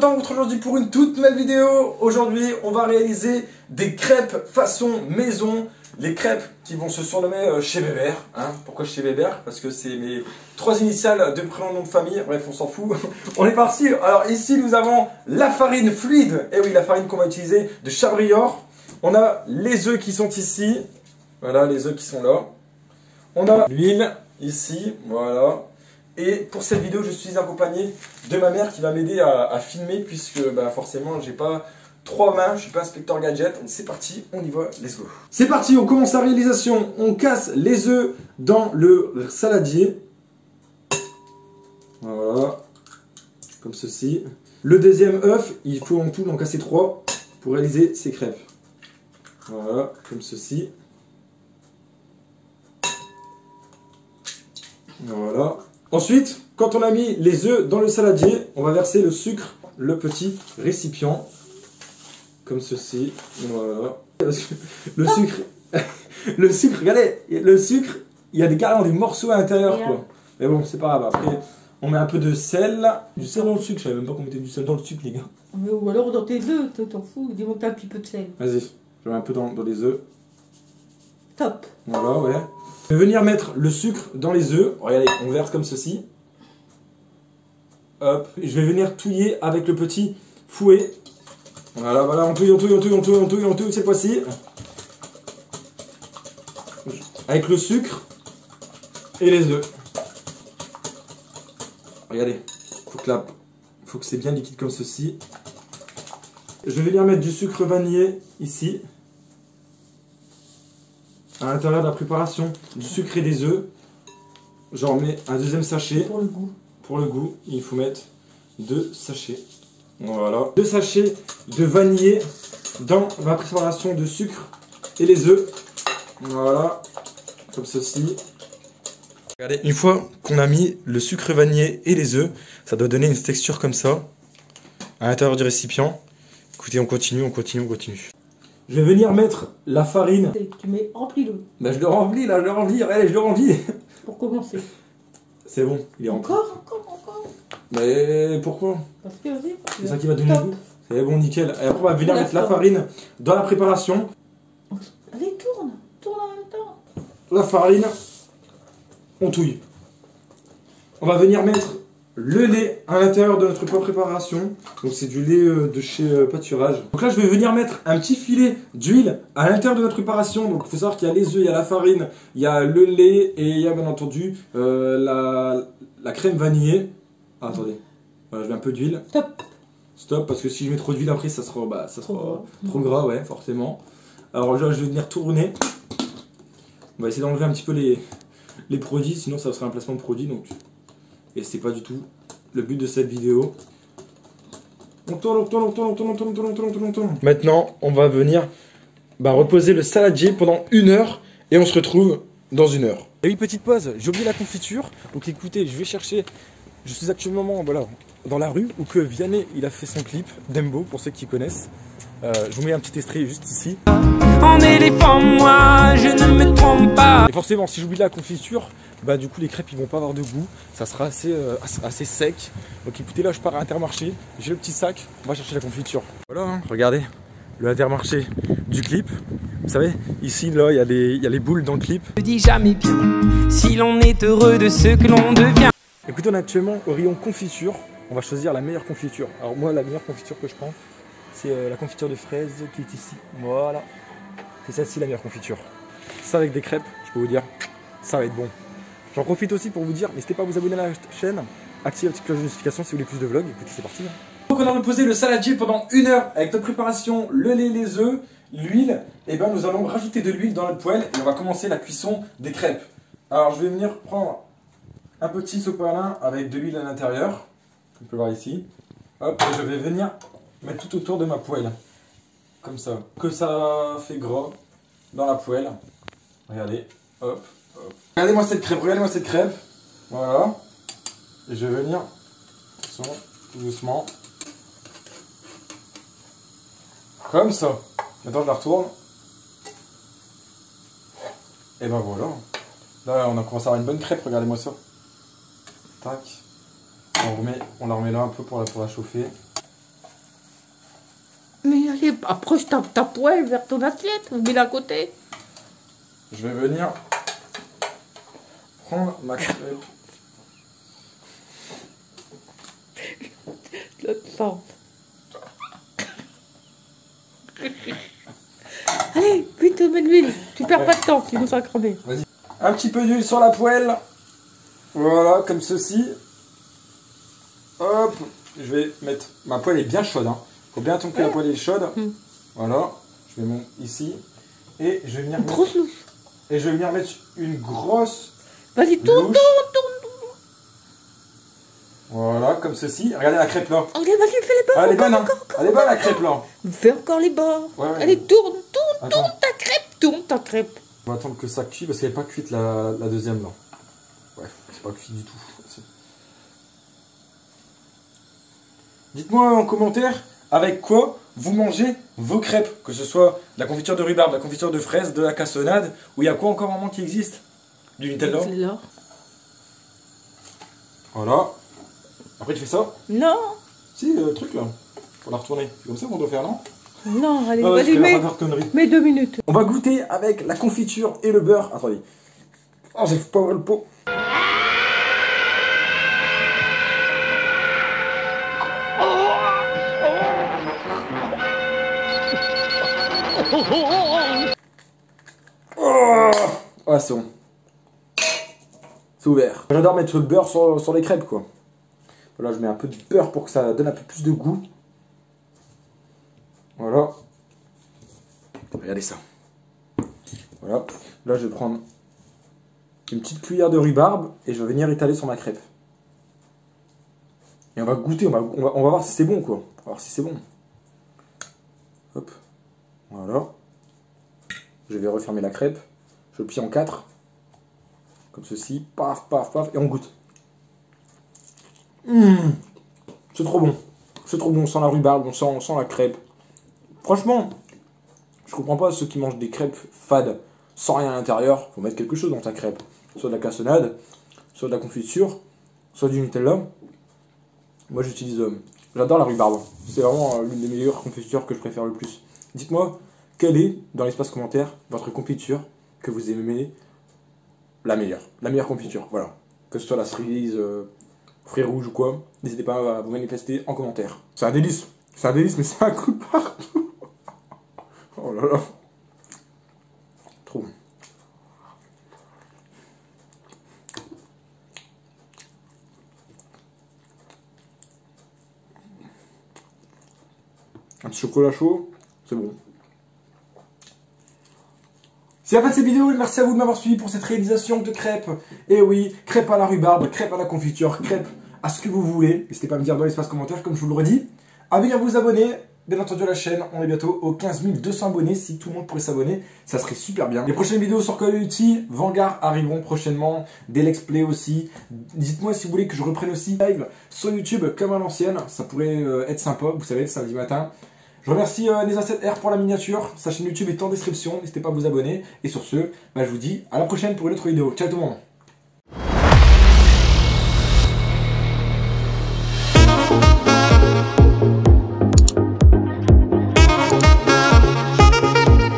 content de vous retrouver aujourd'hui pour une toute nouvelle vidéo. Aujourd'hui, on va réaliser des crêpes façon maison. Les crêpes qui vont se surnommer chez Bébert. Hein. Pourquoi chez Bébert? Parce que c'est mes 3 initiales de prénom nom de famille. Bref, on s'en fout. On est parti. Alors ici, nous avons la farine fluide. Et oui, la farine qu'on va utiliser de Chabrior. On a les œufs qui sont ici. Voilà, les œufs qui sont là. On a l'huile ici. Voilà. Et pour cette vidéo, je suis accompagné de ma mère qui va m'aider à filmer puisque forcément, j'ai pas 3 mains, je suis pas inspecteur gadget. Donc c'est parti, on y va, let's go. C'est parti, on commence la réalisation. On casse les œufs dans le saladier. Voilà, comme ceci. Le deuxième œuf, il faut en tout en casser 3 pour réaliser ces crêpes. Voilà, comme ceci. Voilà. Ensuite, quand on a mis les œufs dans le saladier, on va verser le sucre, le petit récipient, comme ceci. Voilà. Parce que le sucre, regardez, le sucre, il y a carrément des morceaux à l'intérieur, quoi. Mais bon, c'est pas grave. Après, on met un peu de sel, du sel dans le sucre. Je savais même pas qu'on mettait du sel dans le sucre, les gars. Ou alors dans tes œufs, t'en fous, dis-moi un petit peu de sel. Vas-y, je mets un peu dans les œufs. Top. Voilà, ouais. Je vais venir mettre le sucre dans les œufs. Regardez, on verse comme ceci. Hop. Je vais venir touiller avec le petit fouet. Voilà, voilà, on touille cette fois-ci. Avec le sucre et les œufs. Regardez, faut que c'est bien liquide comme ceci. Je vais venir mettre du sucre vanillé ici. À l'intérieur de la préparation du sucre et des œufs, j'en mets un deuxième sachet. Pour le goût. Pour le goût, il faut mettre 2 sachets. Voilà. 2 sachets de vanillé dans la préparation de sucre et les œufs. Voilà. Comme ceci. Regardez, une fois qu'on a mis le sucre vanillé et les œufs, ça doit donner une texture comme ça à l'intérieur du récipient. Écoutez, on continue. Je vais venir mettre la farine. Tu mets rempli l'eau. Je le remplis là, regardez, je le remplis. Pour commencer. C'est bon, il est rempli. Encore. Mais pourquoi? Parce que vas-y. C'est ça qui va donner le goût. C'est bon, nickel. Et après, on va venir mettre la farine dans la préparation. Allez, tourne en même temps. La farine, on touille. On va venir mettre le lait à l'intérieur de notre préparation. Donc c'est du lait de chez Pâturage. Donc là je vais venir mettre un petit filet d'huile à l'intérieur de notre préparation. Donc il faut savoir qu'il y a les œufs, il y a la farine, il y a le lait et il y a bien entendu la crème vanillée. Ah, attendez, voilà, je mets un peu d'huile. Stop, parce que si je mets trop d'huile après ça sera, trop gras, ouais, forcément. Alors là je vais venir tourner. On va essayer d'enlever un petit peu les produits, sinon ça serait un placement de produit. Donc... Et c'est pas du tout le but de cette vidéo. On tourne. Maintenant, on va venir reposer le saladier pendant 1 heure et on se retrouve dans 1 heure. Et oui, petite pause, j'ai oublié la confiture. Donc écoutez, je vais chercher. Je suis actuellement dans la rue où que Vianney il a fait son clip Dembo pour ceux qui connaissent. Je vous mets un petit extrait juste ici. En éléphant, moi, je ne me trompe pas. Et forcément, si j'oublie la confiture, du coup les crêpes ils vont pas avoir de goût, ça sera assez sec. Donc écoutez, là je pars à Intermarché, j'ai le petit sac, on va chercher la confiture. Voilà, hein, regardez le Intermarché du clip. Vous savez, ici là il y a les boules dans le clip. Je dis jamais bien si l'on est heureux de ce que l'on devient. Écoutez, on est actuellement au rayon confiture. On va choisir la meilleure confiture. Alors moi la meilleure confiture que je prends, c'est la confiture de fraise qui est ici. Voilà, c'est celle-ci la meilleure confiture. Ça avec des crêpes, je peux vous dire, ça va être bon. J'en profite aussi pour vous dire, n'hésitez pas à vous abonner à la chaîne, activez la petite cloche de notification si vous voulez plus de vlogs. Écoutez, c'est parti. Donc on a reposé le saladier pendant 1 heure avec notre préparation, le lait, les œufs, l'huile. Et nous allons rajouter de l'huile dans notre poêle et on va commencer la cuisson des crêpes. Alors je vais venir prendre un petit sopalin avec de l'huile à l'intérieur. On peut voir ici. Hop, et je vais venir mettre tout autour de ma poêle. Comme ça. Que ça fait gras dans la poêle. Regardez, hop. Regardez-moi cette crêpe, voilà. Et je vais venir, tout doucement, comme ça. Maintenant je la retourne. Et voilà. Là on a commencé à avoir une bonne crêpe, regardez-moi ça. Tac. On la remet là un peu pour la chauffer. approche ta poêle vers ton assiette, mets-la à côté. Je vais venir prendre ma crêpe. L'autre sens. Allez, vite, mets de l'huile. Tu perds pas de temps, tu nous vas cramer. Vas-y. Un petit peu d'huile sur la poêle. Voilà, comme ceci. Hop. Je vais mettre... Ma poêle est bien chaude. Hein. Faut bien attendre que la poêle est chaude. Voilà. Je vais monter ici. Et je vais venir... Grosse louche. Et je vais venir mettre une grosse... Vas-y, tourne. Voilà, comme ceci. Regardez la crêpe là. Allez, vas-y, fais les bords. Elle est bonne, hein. Elle est bonne la crêpe là. Fais encore les bords. Ouais. Allez, tourne Attends. tourne ta crêpe. On va attendre que ça cuit parce qu'elle n'est pas cuite la deuxième là. Ouais, c'est pas cuit du tout. Dites-moi en commentaire avec quoi vous mangez vos crêpes. Que ce soit de la confiture de rhubarbe, de la confiture de fraise, de la cassonade, ou il y a quoi encore moment qui existe? Du Nutella. Voilà. Après tu fais ça? Non. Si, le truc là. Pour la retourner. C'est comme ça qu'on doit faire, non? Non, allez, Ah ouais, vas-y, mets 2 minutes. On va goûter avec la confiture et le beurre. Attendez. Oh, j'ai pas ouvert le pot. Oh, ouais, c'est bon. C'est ouvert. J'adore mettre le beurre sur les crêpes, quoi. Voilà, je mets un peu de beurre pour que ça donne un peu plus de goût. Voilà. Regardez ça. Voilà. Là, je vais prendre une petite cuillère de rhubarbe et je vais venir étaler sur ma crêpe. Et on va goûter, on va voir si c'est bon, quoi. On va voir si c'est bon. Hop. Voilà. Je vais refermer la crêpe. Je le plie en 4. Comme ceci. Paf, paf, paf. Et on goûte. C'est trop bon. C'est trop bon. On sent la rhubarbe, on sent la crêpe. Franchement, je comprends pas ceux qui mangent des crêpes fades sans rien à l'intérieur. Faut mettre quelque chose dans ta crêpe. Soit de la cassonade, soit de la confiture, soit du Nutella. Moi j'utilise... j'adore la rhubarbe. C'est vraiment l'une des meilleures confitures que je préfère le plus. Dites-moi, quelle est, dans l'espace commentaire, votre confiture que vous aimez la meilleure confiture, voilà. Que ce soit la cerise, fruits rouges ou quoi, n'hésitez pas à vous manifester en commentaire. C'est un délice, mais c'est un coup de partout. Oh là là. Trop bon. Un petit chocolat chaud, c'est bon. C'est la fin de cette vidéo et merci à vous de m'avoir suivi pour cette réalisation de crêpes. Et oui, crêpes à la rhubarbe, crêpes à la confiture, crêpes à ce que vous voulez. N'hésitez pas à me dire dans l'espace commentaire comme je vous l'aurais dit. À venir vous abonner, bien entendu à la chaîne. On est bientôt aux 15 200 abonnés. Si tout le monde pourrait s'abonner, ça serait super bien. Les prochaines vidéos sur Call of Duty, Vanguard arriveront prochainement. Des Let's Play aussi. Dites-moi si vous voulez que je reprenne aussi live sur YouTube comme à l'ancienne. Ça pourrait être sympa, vous savez, le samedi matin. Je remercie Neza7R pour la miniature. Sa chaîne YouTube est en description. N'hésitez pas à vous abonner. Et sur ce, je vous dis à la prochaine pour une autre vidéo. Ciao tout le monde.